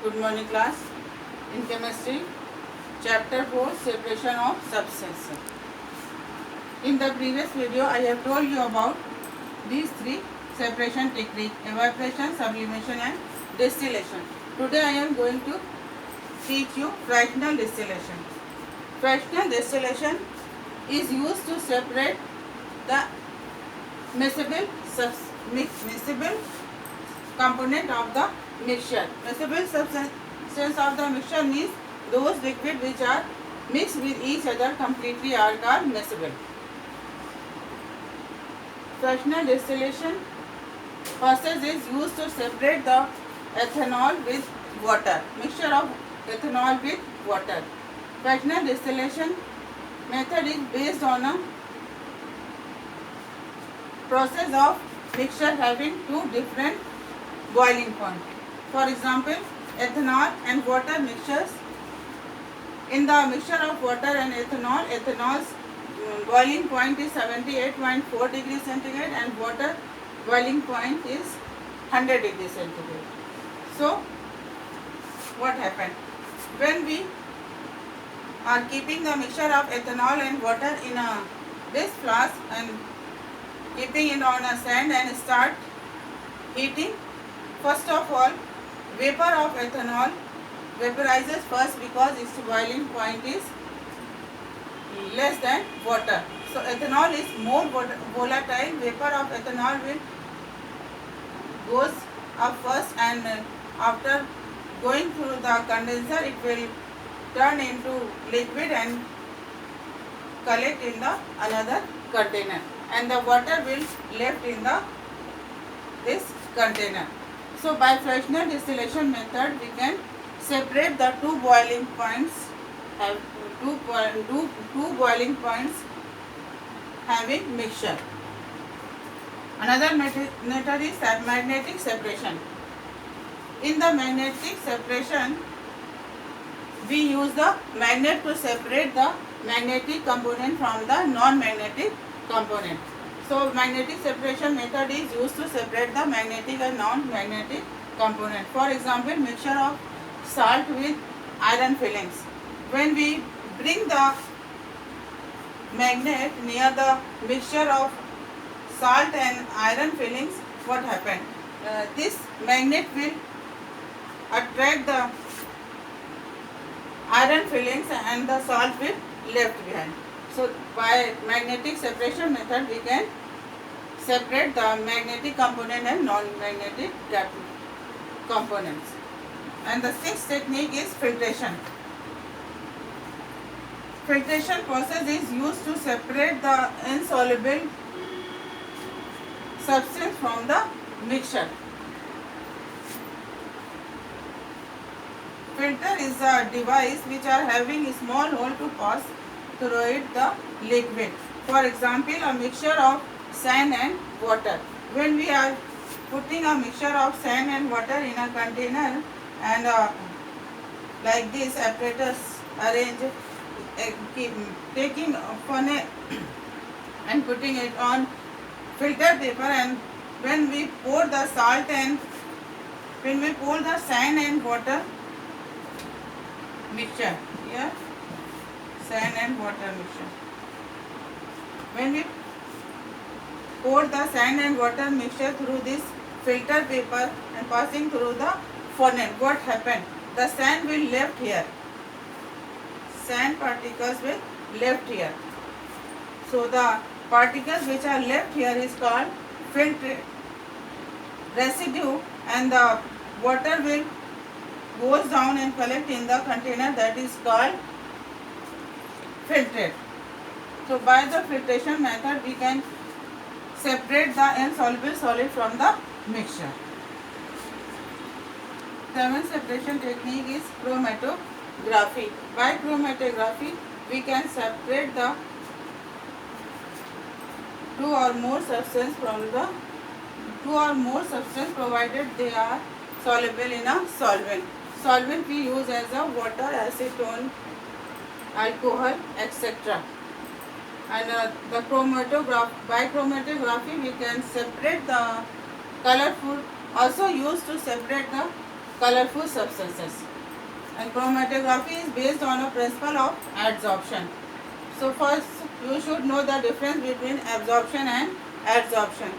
Good morning class. In chemistry, chapter 4, separation of substances. In the previous video, I have told you about these three separation technique: evaporation, sublimation and distillation. Today I am going to teach you fractional distillation. Fractional distillation is used to separate the miscible component of the mixture. Miscible substance of the mixture means those liquids which are mixed with each other completely are called miscible. Fractional distillation process is used to separate the ethanol with water, mixture of ethanol with water. Fractional distillation method is based on a process of mixture having two different boiling points. For example, ethanol and water mixtures. In the mixture of water and ethanol's boiling point is 78.4 degrees centigrade and water boiling point is 100 degrees centigrade. So, what happened? When we are keeping the mixture of ethanol and water in this flask and keeping it on a sand and start heating, first of all, vapor of ethanol vaporizes first because its boiling point is less than water. So ethanol is more volatile. Vapor of ethanol will goes up first and after going through the condenser it will turn into liquid and collect in the another container and the water will left in the this container. So by fractional distillation method we can separate the two boiling points, have two boiling points having mixture. Another method is magnetic separation. In the magnetic separation we use the magnet to separate the magnetic component from the non-magnetic component. So magnetic separation method is used to separate the magnetic and non-magnetic component. For example, mixture of salt with iron fillings. When we bring the magnet near the mixture of salt and iron fillings, what happened? This magnet will attract the iron fillings and the salt will left behind. So by magnetic separation method we can separate the magnetic component and non-magnetic components. And the sixth technique is filtration. Filtration process is used to separate the insoluble substance from the mixture. Filter is a device which are having a small hole to pass through it the liquid. For example, a mixture of sand and water. When we are putting a mixture of sand and water in a container and like this apparatus arrange taking funnel and putting it on filter paper, and when we pour the sand and water mixture, here sand and water mixture. When we pour the sand and water mixture through this filter paper and passing through the funnel, what happened? The sand will left here. Sand particles will left here. So the particles which are left here is called filtrate residue, and the water will goes down and collect in the container, that is called filtrate. So by the filtration method we can separate the insoluble solid from the mixture. Seventh separation technique is chromatography. By chromatography we can separate the two or more substance provided they are soluble in a solvent. Solvent we use as a water, acetone, alcohol, etc. And by chromatography we can separate the colorful, also used to separate the colorful substances. And chromatography is based on a principle of adsorption. So first you should know the difference between absorption and adsorption.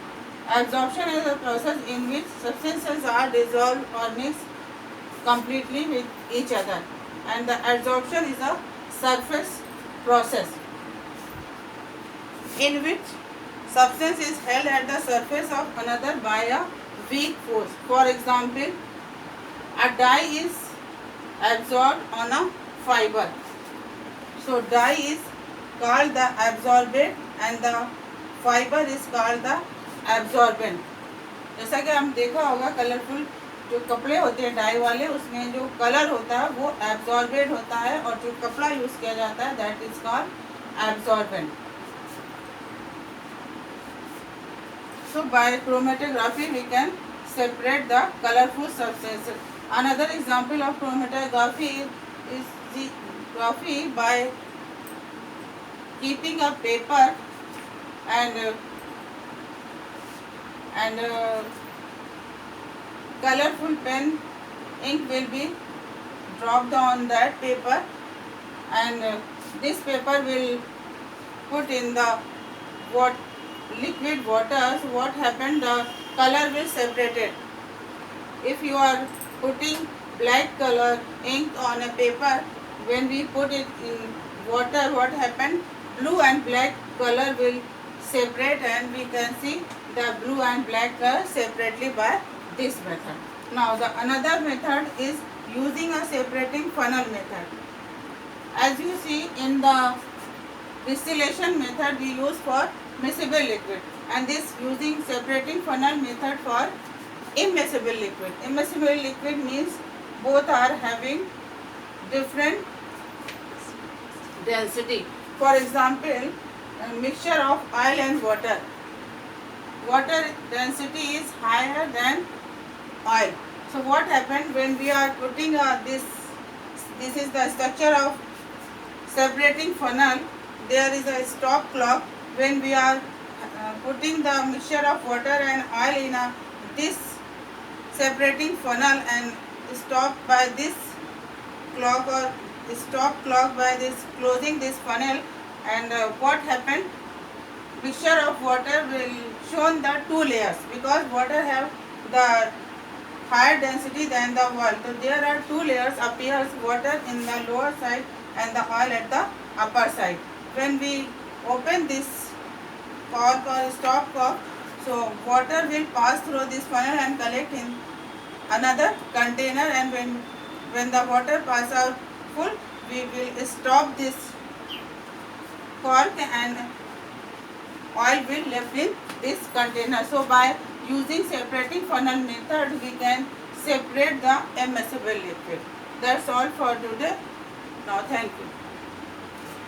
Absorption is a process in which substances are dissolved or mixed completely with each other, and the adsorption is a surface process in which substance is held at the surface of another by a weak force. For example, a dye is absorbed on a fiber. So dye is called the absorbent and the fiber is called the absorbent. जैसा कि हम देखा होगा colourful जो कपड़े होते हैं die वाले, उसमें जो कलर होता है वो एब्जॉर्बेंट होता है, और जो कपड़ा यूज़ किया जाता है that is called absorbent. So by chromatography we can separate the colorful substances. Another example of chromatography is the graphy by keeping a paper and colorful pen ink will be dropped on that paper, and this paper will put in the liquid water. So what happened, the color will separate it. If you are putting black color ink on a paper, when we put it in water, what happened, blue and black color will separate, and we can see the blue and black color separately by this method. Now the another method is using a separating funnel method. As you see in the distillation method we use for miscible liquid, and this using separating funnel method for immiscible liquid. Immiscible liquid means both are having different density. For example, a mixture of oil and water. Water density is higher than oil. So what happened when we are putting this is the structure of separating funnel. There is a stop clock. When we are putting the mixture of water and oil in this separating funnel and stop by this clock, or stop clock by this closing this funnel, and what happened, mixture of water will shown the two layers, because water have the higher density than the oil. So there are two layers appears, water in the lower side and the oil at the upper side. When we open this cork or stop cork, so water will pass through this funnel and collect in another container, and when the water pass out full, we will stop this cork and oil will left in this container. So by using separating funnel method we can separate the immiscible liquid. That's all for today. Now thank you.